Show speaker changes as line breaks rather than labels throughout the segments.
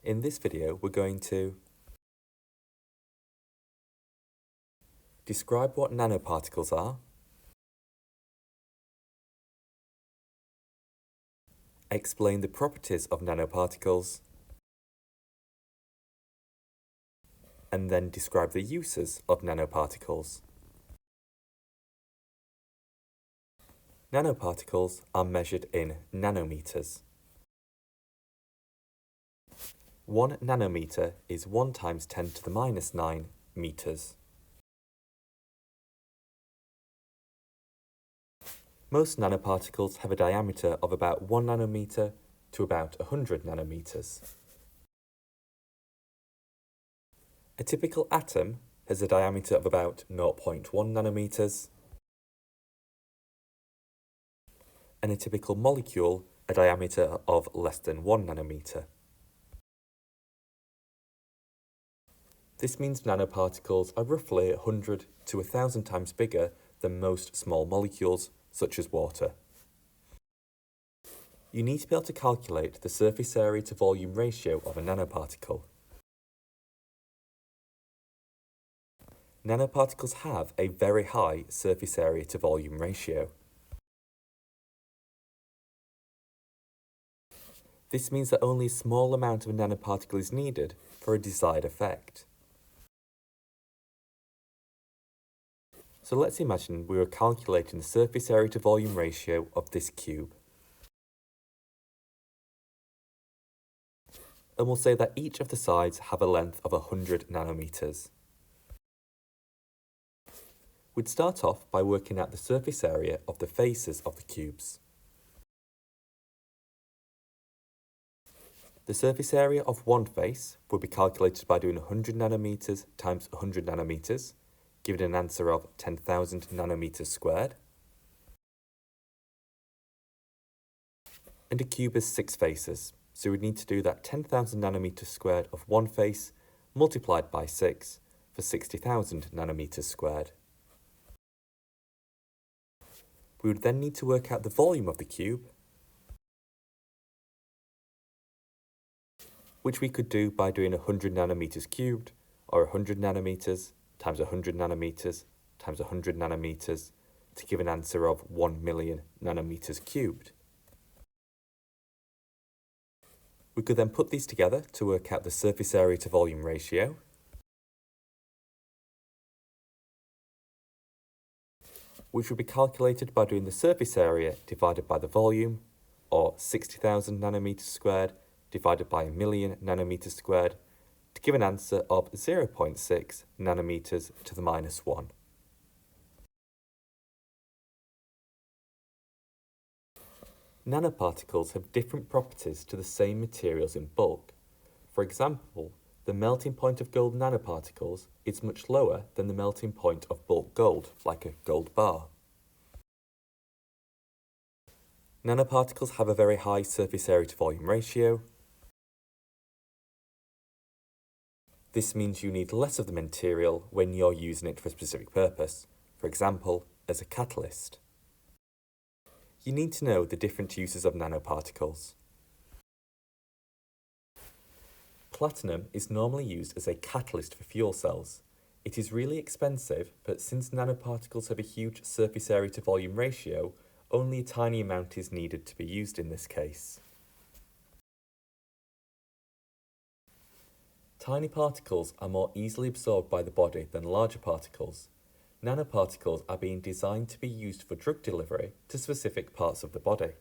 In this video, we're going to describe what nanoparticles are, explain the properties of nanoparticles, and then describe the uses of nanoparticles. Nanoparticles are measured in nanometers. 1 nanometer is 1 times 10 to the minus 9 meters. Most nanoparticles have a diameter of about 1 nanometer to about 100 nanometers. A typical atom has a diameter of about 0.1 nanometers, and a typical molecule a diameter of less than 1 nanometer. This means nanoparticles are roughly 100 to 1,000 times bigger than most small molecules, such as water. You need to be able to calculate the surface area to volume ratio of a nanoparticle. Nanoparticles have a very high surface area to volume ratio. This means that only a small amount of a nanoparticle is needed for a desired effect. So let's imagine we were calculating the surface area to volume ratio of this cube. And we'll say that each of the sides have a length of 100 nanometers. We'd start off by working out the surface area of the faces of the cubes. The surface area of one face would be calculated by doing 100 nanometers times 100 nanometers, giving an answer of 10,000 nanometers squared. And a cube has 6 faces, so we'd need to do that 10,000 nanometers squared of one face multiplied by 6 for 60,000 nanometers squared. We would then need to work out the volume of the cube, which we could do by doing 100 nanometers cubed, or 100 nanometers times 100 nanometers times 100 nanometers, to give an answer of 1 million nanometers cubed. We could then put these together to work out the surface area to volume ratio, which would be calculated by doing the surface area divided by the volume, or 60,000 nanometers squared divided by a million nanometers squared, to give an answer of 0.6 nanometers to the minus 1. Nanoparticles have different properties to the same materials in bulk. For example, the melting point of gold nanoparticles is much lower than the melting point of bulk gold, like a gold bar. Nanoparticles have a very high surface area to volume ratio. This means you need less of the material when you're using it for a specific purpose, for example, as a catalyst. You need to know the different uses of nanoparticles. Platinum is normally used as a catalyst for fuel cells. It is really expensive, but since nanoparticles have a huge surface area to volume ratio, only a tiny amount is needed to be used in this case. Tiny particles are more easily absorbed by the body than larger particles. Nanoparticles are being designed to be used for drug delivery to specific parts of the body.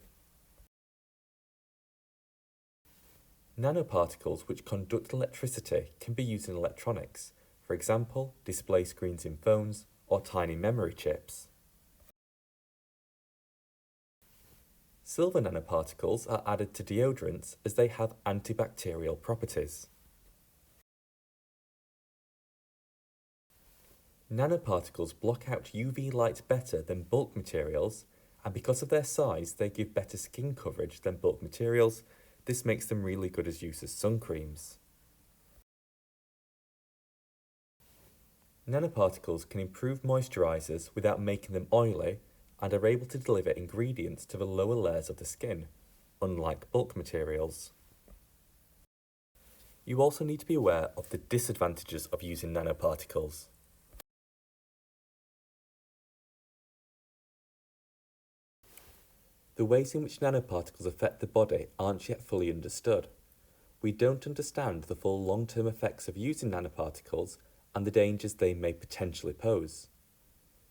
Nanoparticles which conduct electricity can be used in electronics, for example, display screens in phones or tiny memory chips. Silver nanoparticles are added to deodorants as they have antibacterial properties. Nanoparticles block out UV light better than bulk materials, and because of their size, they give better skin coverage than bulk materials. This makes them really good as use as sun creams. Nanoparticles can improve moisturizers without making them oily and are able to deliver ingredients to the lower layers of the skin, unlike bulk materials. You also need to be aware of the disadvantages of using nanoparticles. The ways in which nanoparticles affect the body aren't yet fully understood. We don't understand the full long-term effects of using nanoparticles and the dangers they may potentially pose.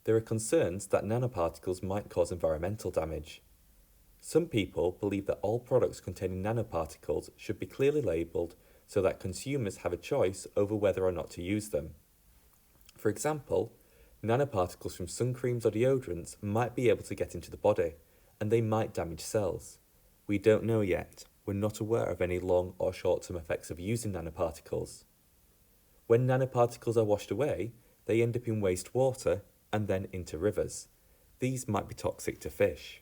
There are concerns that nanoparticles might cause environmental damage. Some people believe that all products containing nanoparticles should be clearly labelled so that consumers have a choice over whether or not to use them. For example, nanoparticles from sun creams or deodorants might be able to get into the body, and they might damage cells. We don't know yet. We're not aware of any long or short-term effects of using nanoparticles. When nanoparticles are washed away, they end up in wastewater and then into rivers. These might be toxic to fish.